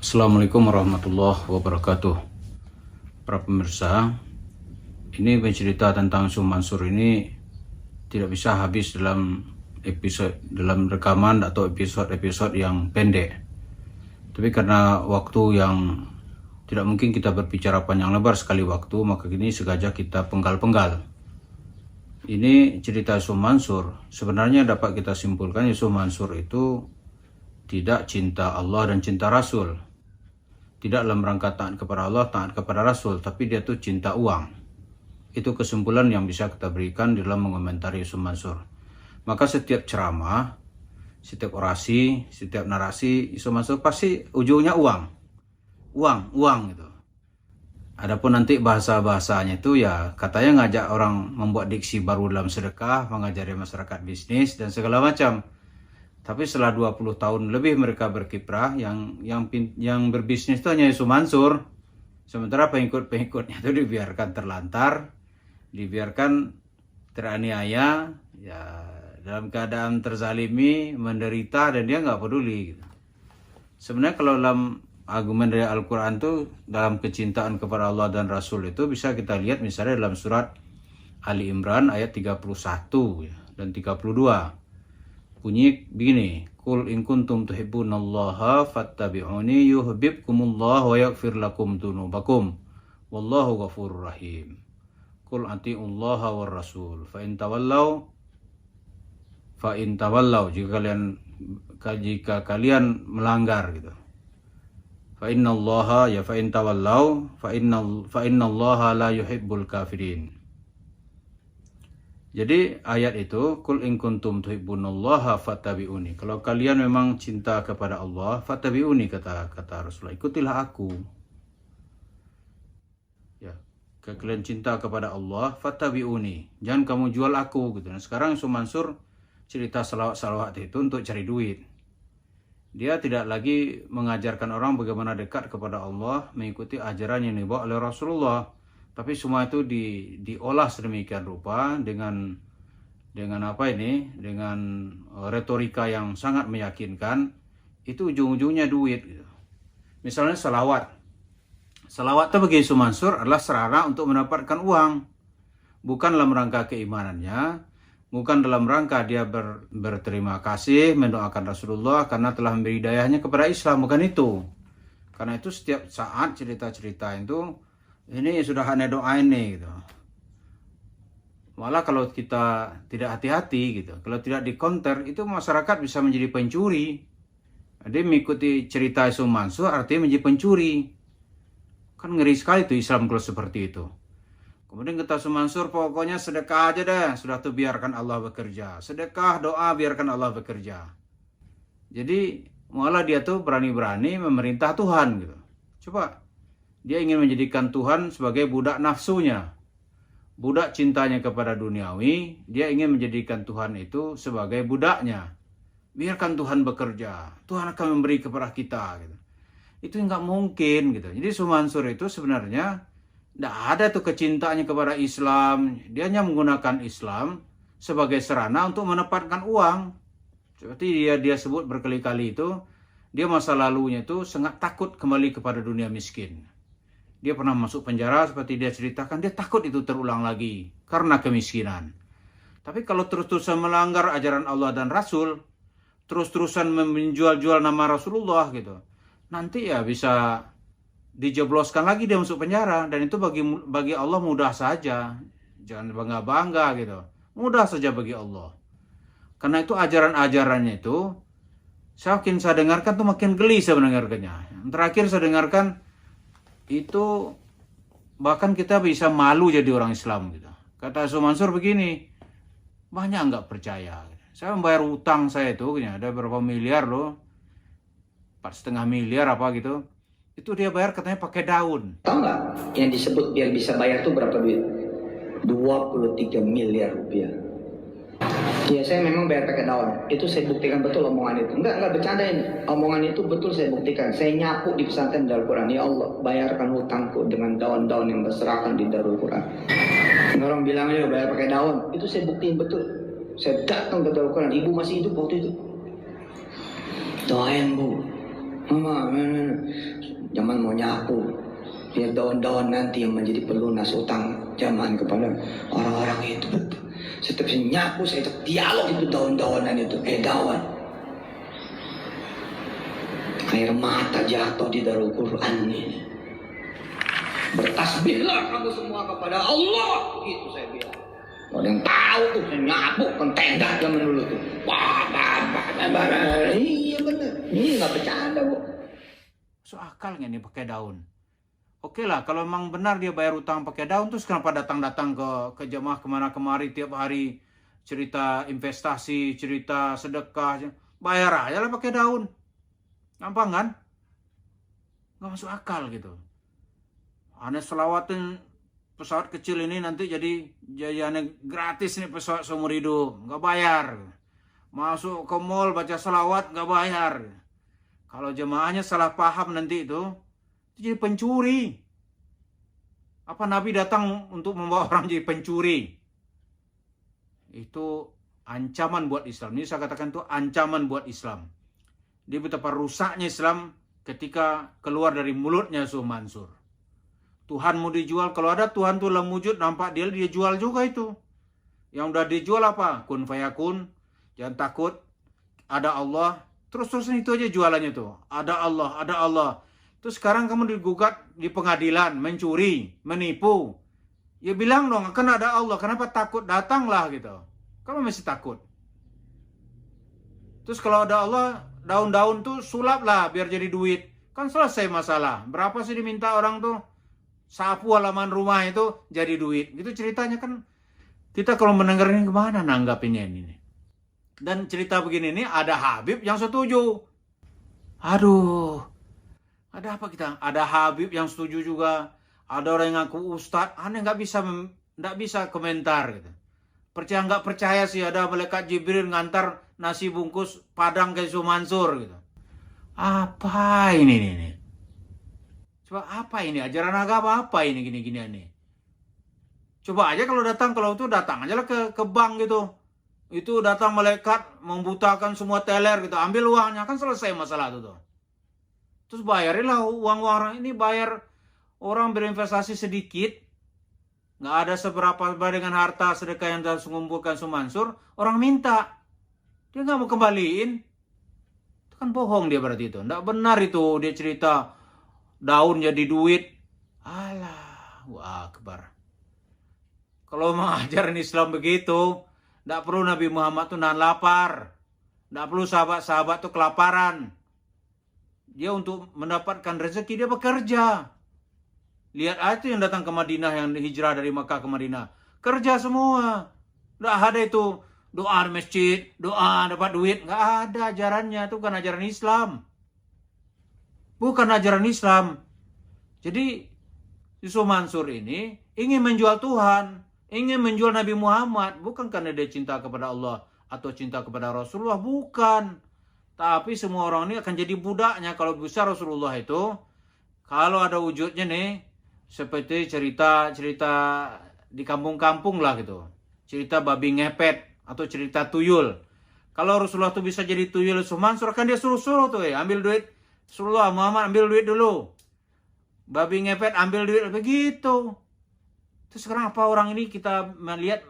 Assalamualaikum warahmatullahi wabarakatuh. Para pemirsa, ini bercerita tentang Yusuf Mansur ini tidak bisa habis dalam rekaman atau episode yang pendek. Tapi karena waktu yang tidak mungkin kita berbicara panjang lebar sekali waktu, maka ini sengaja kita penggal-penggal. Ini cerita Yusuf Mansur. Sebenarnya dapat kita simpulkan Yusuf Mansur itu tidak cinta Allah dan cinta Rasul. Tidak dalam rangka taat kepada Allah, taat kepada Rasul, tapi dia tuh cinta uang. Itu kesimpulan yang bisa kita berikan dalam mengomentari Yusuf Mansur. Maka setiap ceramah, setiap orasi, setiap narasi Yusuf Mansur pasti ujungnya uang. Uang gitu. Adapun nanti bahasa-bahasanya itu ya katanya ngajak orang membuat diksi baru dalam sedekah, mengajari masyarakat bisnis dan segala macam. Tapi setelah 20 tahun lebih mereka berkiprah, yang berbisnis itu hanya Yusuf Mansur. Sementara pengikut-pengikutnya itu dibiarkan terlantar, dibiarkan teraniaya, ya dalam keadaan terzalimi, menderita, dan dia nggak peduli. Gitu. Sebenarnya kalau dalam argumen dari Al-Quran itu, dalam kecintaan kepada Allah dan Rasul itu bisa kita lihat misalnya dalam surat Ali Imran ayat 31 dan 32. Bunyi begini, Qul in kuntum tuhibbunallaha fattabi'uni yuhibbukumullah wa yaghfir lakum dzunubakum wallahu ghafurur rahim. Qul atiullaha war rasul fa in tawallau jika kalian melanggar gitu. Fa in tawallau fa innallaha la yuhibbul kafirin. Jadi ayat itu, Qul in kuntum tuhibbunallaha fattabi'uni. Kalau kalian memang cinta kepada Allah, fattabi'uni kata Rasulullah, ikutilah aku. Ya, kalau kalian cinta kepada Allah, fattabi'uni. Jangan kamu jual aku gitu. Nah, sekarang Yusuf Mansur cerita salawat itu untuk cari duit. Dia tidak lagi mengajarkan orang bagaimana dekat kepada Allah, mengikuti ajaran yang dibawa oleh Rasulullah. Tapi semua itu diolah sedemikian rupa dengan retorika yang sangat meyakinkan. Itu ujung-ujungnya duit gitu. Misalnya salawat itu bagi Yusuf Mansur adalah sarana untuk mendapatkan uang, bukan dalam rangka keimanannya, bukan dalam rangka dia berterima kasih mendoakan Rasulullah karena telah memberi hidayahnya kepada Islam, bukan itu. Karena itu setiap saat cerita-cerita itu ini sudah aneh doa ini gitu. Malah kalau kita tidak hati-hati gitu, kalau tidak dikonter, itu masyarakat bisa menjadi pencuri. Jadi mengikuti cerita Yusuf Mansur artinya menjadi pencuri. Kan ngeri sekali tuh Islam kalau seperti itu. Kemudian kata Yusuf Mansur, pokoknya sedekah aja deh, sudah tuh biarkan Allah bekerja. Sedekah, doa, biarkan Allah bekerja. Jadi malah dia tuh berani-berani memerintah Tuhan gitu. Coba. Dia ingin menjadikan Tuhan sebagai budak nafsunya. Budak cintanya kepada duniawi, dia ingin menjadikan Tuhan itu sebagai budaknya. Biarkan Tuhan bekerja, Tuhan akan memberi kepada kita. Gitu. Itu nggak mungkin. Gitu. Jadi Yusuf Mansur itu sebenarnya tidak ada tuh kecintaannya kepada Islam. Dia hanya menggunakan Islam sebagai sarana untuk mendapatkan uang. Seperti dia sebut berkali-kali itu, dia masa lalunya itu sangat takut kembali kepada dunia miskin. Dia pernah masuk penjara seperti dia ceritakan, dia takut itu terulang lagi karena kemiskinan. Tapi kalau terus-terusan melanggar ajaran Allah dan Rasul, terus-terusan menjual-jual nama Rasulullah gitu, nanti ya bisa dijebloskan lagi dia masuk penjara. Dan itu bagi Allah mudah saja. Jangan bangga-bangga gitu. Mudah saja bagi Allah. Karena itu ajaran-ajarannya itu, semakin saya dengarkan tuh makin geli saya mendengarkannya. Terakhir saya dengarkan, itu bahkan kita bisa malu jadi orang Islam gitu. Kata Yusuf Mansur begini, banyak nggak percaya. Saya membayar utang saya itu, ada berapa miliar loh, 4,5 miliar apa gitu. Itu dia bayar katanya pakai daun. Tahu nggak yang disebut biar bisa bayar tuh berapa duit? 23 miliar rupiah. Ya saya memang bayar pakai daun. Itu saya buktikan betul omongan itu. Enggak bercanda ini. Omongan itu betul saya buktikan. Saya nyapu di pesantren Darul Quran. Ya Allah, bayarkan hutangku dengan daun-daun yang berserakan di Darul Quran. Orang bilang aja bayar pakai daun. Itu saya buktiin betul. Saya datang ke Darul Quran. Ibu masih hidup waktu itu. Doain bu. Mama, Muhammad mau nyapu. Biar daun-daun nanti yang menjadi pelunas utang zaman kepada orang-orang itu. Setiap saya nyapu, saya ajak dialog itu daun-daunan itu. Daun. Air mata jatuh di Darul Quran ini. Bertasbihlah kamu semua kepada Allah. Gitu saya bilang. Ada yang tahu tuh, saya nyapu kan tenda zaman dulu tuh. Iya bener. Ini nggak bercanda bu. So akal nggak nih pakai daun? Oke lah, kalau memang benar dia bayar utang pakai daun, terus kenapa datang-datang ke jemaah kemana kemari tiap hari cerita investasi, cerita sedekah, bayar aja lah pakai daun, gampang kan? Nggak masuk akal gitu. Aneh selawatin pesawat kecil ini nanti jadi aneh gratis nih pesawat seumur hidup, nggak bayar. Masuk ke mall baca selawat nggak bayar. Kalau jemaahnya salah paham nanti itu jadi pencuri. Apa Nabi datang untuk membawa orang jadi pencuri? Itu ancaman buat Islam. Ini saya katakan itu ancaman buat Islam. Dia betapa rusaknya Islam ketika keluar dari mulutnya Su Mansur. Tuhan mau dijual, kalau ada Tuhan tuh dalam wujud, nampak dia jual juga itu. Yang udah dijual apa? Kun fayakun, jangan takut, ada Allah. Terus-terusan itu aja jualannya tuh. Ada Allah, ada Allah. Terus sekarang kamu digugat di pengadilan, mencuri, menipu. Ya bilang dong, kan ada Allah, kenapa takut? Datanglah gitu. Kamu masih takut. Terus kalau ada Allah, daun-daun tuh sulap lah biar jadi duit. Kan selesai masalah. Berapa sih diminta orang tuh? Sapu halaman rumah itu jadi duit. Gitu ceritanya kan. Kita kalau mendengar ini kemana nanggapinnya ini? Dan cerita begini nih ada Habib yang setuju. Aduh. Ada apa kita? Ada Habib yang setuju juga. Ada orang yang ngaku ustadz. Aneh nggak bisa komentar gitu. Percaya nggak percaya sih ada malaikat Jibril ngantar nasi bungkus Padang ke Su Mansur gitu. Apa ini? Coba apa ini? Ajaran agama apa ini gini-gini aneh? Coba aja kalau itu datang aja lah ke bank gitu. Itu datang malaikat membutakan semua teller gitu. Ambil uangnya kan selesai masalah itu tuh. Terus bayarilah uang orang ini, bayar orang berinvestasi sedikit. Nggak ada seberapa dengan harta sedekah yang harus mengumpulkan Su Mansur. Orang minta. Dia nggak mau kembaliin. Itu kan bohong dia berarti itu. Nggak benar itu dia cerita daun jadi duit. Alah, wah akbar. Kalau mengajarin Islam begitu, nggak perlu Nabi Muhammad tuh nahan lapar. Nggak perlu sahabat-sahabat tuh kelaparan. Dia untuk mendapatkan rezeki dia bekerja. Lihat aja yang datang ke Madinah, yang hijrah dari Makkah ke Madinah. Kerja semua. Nggak ada itu doa di masjid, doa dapat duit. Nggak ada ajarannya. Itu bukan ajaran Islam. Bukan ajaran Islam. Jadi Su Mansur ini ingin menjual Tuhan. Ingin menjual Nabi Muhammad. Bukan karena dia cinta kepada Allah atau cinta kepada Rasulullah. Bukan. Tapi semua orang ini akan jadi budaknya. Kalau bisa Rasulullah itu, kalau ada wujudnya nih, seperti cerita di kampung-kampung lah gitu. Cerita babi ngepet atau cerita tuyul. Kalau Rasulullah tuh bisa jadi tuyul Su Mansur, kan dia suruh-suruh tuh ambil duit. Rasulullah Muhammad ambil duit dulu. Babi ngepet ambil duit, begitu. Terus sekarang apa orang ini kita melihat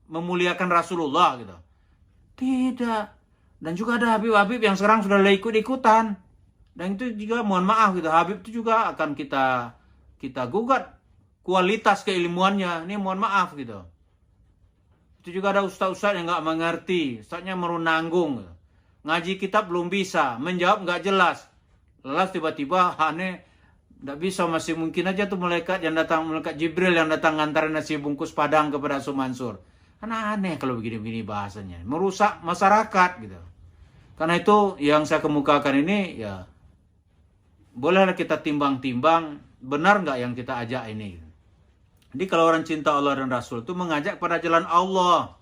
memuliakan Rasulullah gitu? Tidak. Dan juga ada Habib-Habib yang sekarang sudah ikut-ikutan. Dan itu juga mohon maaf gitu. Habib itu juga akan kita gugat kualitas keilmuannya. Ini mohon maaf gitu. Itu juga ada ustaz-ustaz yang nggak mengerti. Ustaznya merunanggung. Gitu. Ngaji kitab belum bisa. Menjawab nggak jelas. Lalu tiba-tiba aneh. Nggak bisa, masih mungkin aja tuh malaikat Jibril yang datang ngantarin nasi bungkus Padang kepada Su Mansur. Karena aneh kalau begini-begini bahasanya. Merusak masyarakat gitu. Karena itu yang saya kemukakan ini ya bolehlah kita timbang-timbang benar nggak yang kita ajak ini. Jadi kalau orang cinta Allah dan Rasul itu mengajak pada jalan Allah,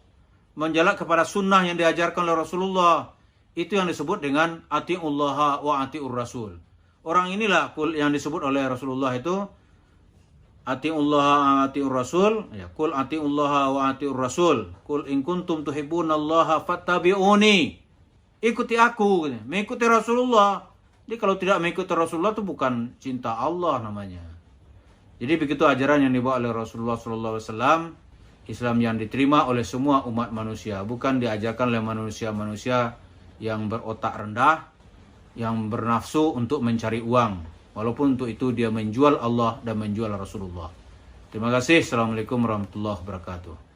menjalak kepada sunnah yang diajarkan oleh Rasulullah, itu yang disebut dengan ati'ullaha wa ati'ur rasul. Orang inilah yang disebut oleh Rasulullah itu ati'ullaha wa ati'ur rasul, ya kul ati'ullaha wa ati'ur rasul, kul in kuntum tuhibbunallaha fattabi'uni. Ikuti aku, mengikuti Rasulullah. Jadi kalau tidak mengikuti Rasulullah itu bukan cinta Allah namanya. Jadi begitu ajaran yang dibawa oleh Rasulullah SAW, Islam yang diterima oleh semua umat manusia, bukan diajarkan oleh manusia-manusia yang berotak rendah, yang bernafsu untuk mencari uang, walaupun untuk itu dia menjual Allah dan menjual Rasulullah. Terima kasih. Assalamualaikum warahmatullahi wabarakatuh.